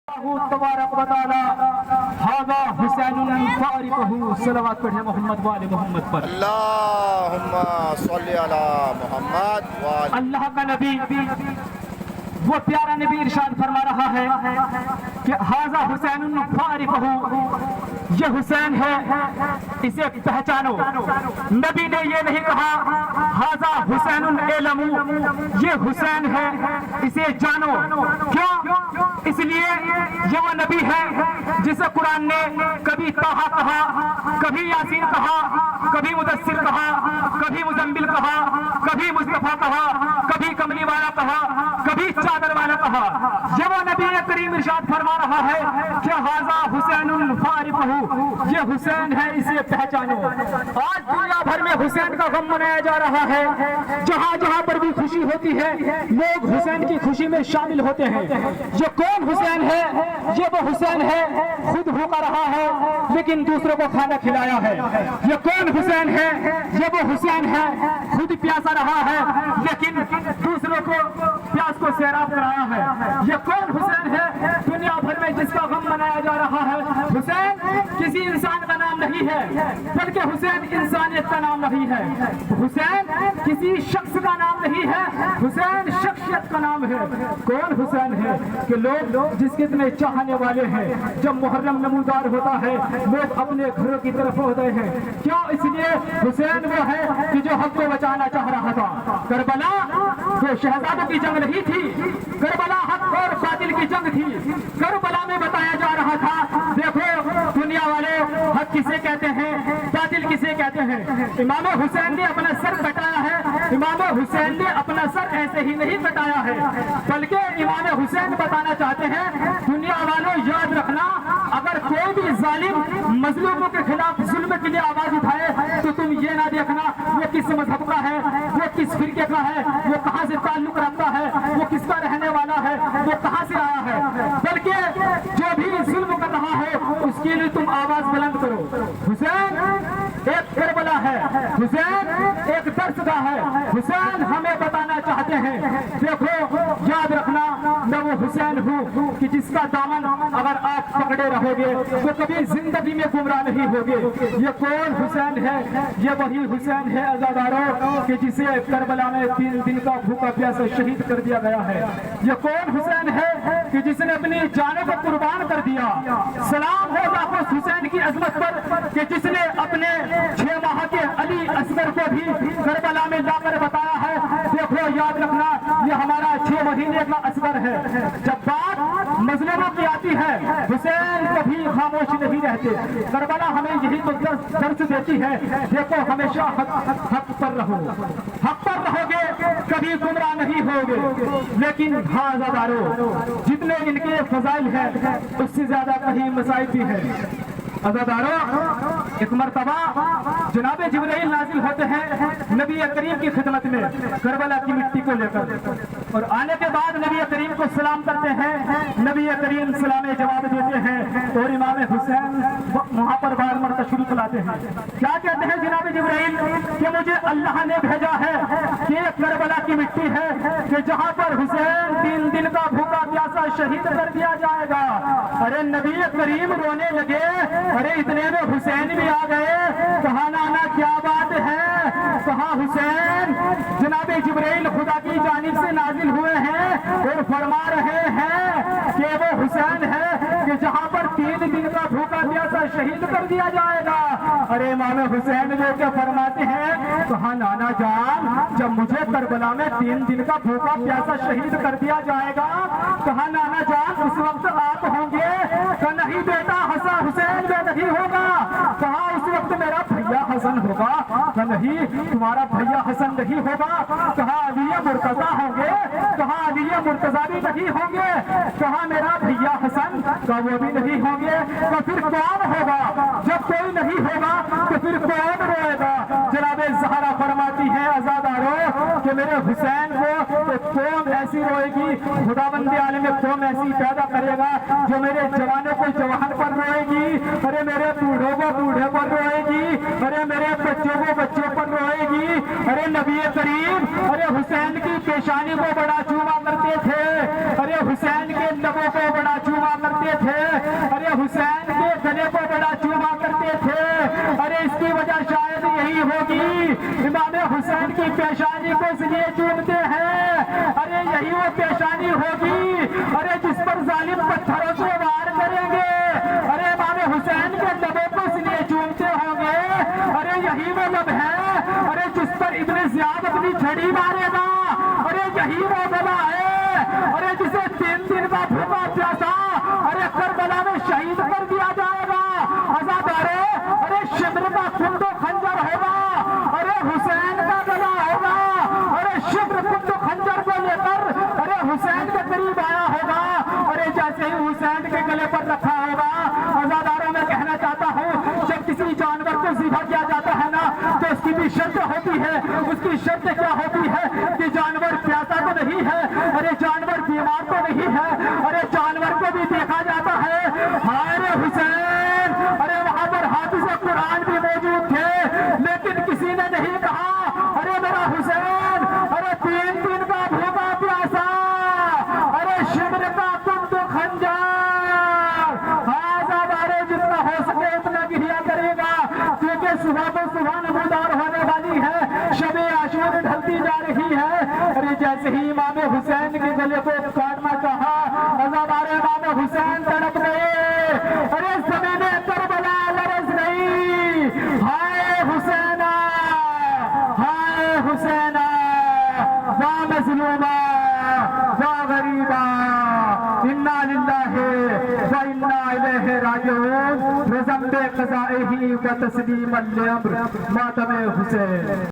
तबारक व तआला हाज़ा हुसैनुन फ़ारिक़ुहु सलवात पढ़े मोहम्मद वाले मोहम्मद पर। अल्लाहुम्मा सल्ली अला मोहम्मद वाले। अल्लाह का नबी वो प्यारा नबी इरशाद फरमा रहा है कि हाज़ा हुसैनुन फ़ारिक़ुहु, ये हुसैन है इसे पहचानो। नबी ने ये नहीं कहा हाज़ा हुसैनुन इलमू, ये हुसैन है इसे जानो। क्यों? इसलिए ये वो नबी है जिसे कुरान ने कभी ताहा कहा, कभी यासीन कहा, कभी मुदस्सिर कहा, कभी मुज़म्मिल कहा, कभी मुस्तफा कहा, कभी कमली वाला कहा, कभी चादर वाला कहा। ये वो नबी करीम इरशाद फरमा रहा है कि हाज़ा हुसैनुन फ़ारिक़ुहु, ये हुसैन है इसे पहचानो। आज दुनिया भर में हुसैन का गम मनाया जा रहा है। जहाँ जहाँ पर भी खुशी होती है लोग हुसैन की खुशी में शामिल होते हैं। ये कौन हुसैन है? ये वो हुसैन है खुद भूखा रहा है लेकिन दूसरों को खाना खिलाया है। ये कौन हुसैन है? ये वो हुसैन है खुद प्यासा रहा है लेकिन दूसरों को प्यास को सैराब कराया है। ये कौन हुसैन है दुनिया भर में जिसका गम मनाया जा रहा है? हुसैन किसी इंसान का नाम नहीं है बल्कि हुसैन इंसानियत का नाम नहीं है। हुसैन किसी शख्स का नाम नहीं है, हुसैन शख्सियत का नाम है। कौन हुसैन है कि लोग जिसके इतने चाहने वाले हैं, जब मुहर्रम नमूदार होता है लोग अपने घरों की तरफ होते हैं। क्यों? इसलिए हुसैन वो है कि जो हक को बचाना चाह रहा था। करबला वो शहजादों की जंग नहीं थी, करबला हक और बातिल की जंग थी। करबला में बताया जा रहा था देखो दुनिया वाले हक किसे कहते हैं, बातिल किसे कहते हैं। इमाम हुसैन ने अपना सर कटाया है, इमाम हुसैन ने अपना सर ऐसे ही नहीं कटाया है बल्कि इमाम हुसैन बताना चाहते हैं दुनिया वालों याद रखना, अगर कोई भी जालिम मजलूमों के खिलाफ जुल्म के लिए आवाज उठाए तो तुम ये ना देखना वो किस मजहब का है, वो किस फिरके का है, वो कहाँ से ताल्लुक रखता है, वो किसका रहने वाला है, वो कहाँ से आया है, बल्कि जो भी जुल्म कर रहा है उसके लिए तुम आवाज बुलंद करो। हुसैन एक करबला है, हुसैन एक दर्सगाह है। हुसैन हमें बताना चाहते हैं देखो याद रखना मैं वो हुसैन हूँ कि जिसका दामन अगर आप पकड़े रहोगे तो कभी जिंदगी में गुमराह नहीं होगे। ये कौन हुसैन है? ये वही हुसैन है अज़ादारों कि जिसे करबला में 3 दिन का भूखा प्यासा शहीद कर दिया गया है। ये कौन हुसैन है कि जिसने अपनी जान को कुर्बान कर दिया। सलाम हो लाखों हुसैन की अजमत पर कि जिसने अपने 6 माह के अली असगर को भी करबला में लाकर बताया है देखो याद रखना ये हमारा 6 महीने का असगर है। जब बात मजलूमों की आती है हुसैन कभी खामोश नहीं रहते। करबला हमें यही तो दर्स देती है देखो हमेशा हक पर रहो, हक पर रहोगे कभी गुमराह नहीं होगे। लेकिन हाँ अज़ादारों जितने इनके फजाइल हैं उससे ज्यादा कहीं मसाइब भी है। अज़ादारों एक मरतबा जनाब जिब्राइल नाजिल होते हैं नबी करीम की खिदमत में करबला की मिट्टी को लेकर, और आने के बाद नबी करीम को सलाम करते हैं। नबी करीम सलाम जवाब देते हैं और इमाम हुसैन वहां पर बार बार तशरीफ लाते हैं। क्या कहते हैं जनाब जिब्राइल कि मुझे अल्लाह ने भेजा है कि करबला की मिट्टी है कि जहां पर हुसैन 3 दिन का भूखा प्यासा शहीद कर दिया जाएगा। अरे नबी करीम रोने लगे, अरे इतने में हुसैन भी आ गए। कहा नाना क्या बात है? कहा हुसैन जनाब जिब्राइल खुदा की जानिब से नाजिल हुए हैं और फरमा रहे हैं कि वो हुसैन है कि जहां पर 3 दिन का भूखा प्यासा शहीद कर दिया जाएगा। अरे इमाम हुसैन जो क्या फरमाते हैं कहा नाना जान जब मुझे करबला में 3 दिन का भूखा प्यासा शहीद कर दिया जाएगा, कहा नाना जान उस वक्त आप होंगे? कहा नहीं बेटा हसन हुसैन में नहीं होगा। कहा उस वक्त मेरा भैया हसन होगा। कहा नहीं तुम्हारा भैया हसन नहीं होगा। कहा अली मुर्तजा होंगे। कहा अली मुर्तजा भी नहीं होंगे। कहा मेरा भैया हसन का वो भी नहीं होंगे। तो फिर कौन होगा? जब कोई नहीं होगा तो फिर कौन रोएगा? जनाब ज़हरा फरमाती है अज़ादारों कि मेरे हुसैन को तो कौम ऐसी रोएगी, खुदाबंद आलम कौम ऐसी पैदा करेगा जो मेरे जवानों को जवान पर रोएगी, अरे मेरे बूढ़ों को बूढ़े पर रोएगी, अरे मेरे बच्चों को बच्चों पर रोएगी। अरे नबी करीम अरे हुसैन की पेशानी को बड़ा चूमा करते थे, अरे हुसैन के लबों को बड़ा चूमा करते حسین کے گلے کو بڑا چوما کرتے تھے. ارے اس کی وجہ شاید یہی ہوگی, امام حسین کی پیشانی کو اس لیے چومتے ہیں. ارے یہی وہ پیشانی ہوگی ارے جس پر ظالم پتھروں سے وار کریں گے. ارے امام حسین کے لبوں کو اس لیے چومتے ہوں گے. ارے یہی وہ لب ہے ارے جس پر ابن زیاد اپنی چھڑی مارے گا. ارے یہی وہ گلا ہے ارے جسے 3 دن کا بھوکا پیاسا ارے کربلا میں شہید کر دیا جائے گا. عزادارو ارے شبر کا خون و خنجر ہوگا. ارے حسین کا گلا ہوگا. ارے شبر خون و خنجر کو لے کر ارے حسین کے قریب آیا ہوگا. ارے جیسے ہی حسین کے گلے پر رکھا ہوگا. عزاداروں میں کہنا چاہتا ہوں جب کسی جانور کو ذبح کیا جاتا ہے نا تو اس کی بھی شرط ہوتی ہے. اس کی شرط کیا ہوتی ہے کہ جانور پیاسا تو نہیں ہے. ارے جانور بیمار تو نہیں ہے. ارے جانور کو بھی دیکھا جاتا ہے. ہائے حسین ارے وہاں پر حافظ قرآن بھی موجود تھے لیکن کسی نے نہیں کہا ارے میرا حسین ارے 3 دن کا بھوکا پیاسا ارے شبر کا کند و خنجر. ہاں جتنا ہو سکے اتنا گریا کرے گا کیونکہ صبح کو صبح نمودار ہونے والی ہے. شب عاشور ڈھلتی جا رہی ہے. ارے جیسے ہی امام حسین کے گلے کو کاٹنا چاہا عزادار امام حسین تڑپ گئے. ارے زمین کربلا لرز گئی. ہائے حسینا ہائے حسینا وا مظلوما وا غریبا انا للہ و انا الیہ راجعون. بذنب قضائہ و تسلیم الامر ماتم حسین.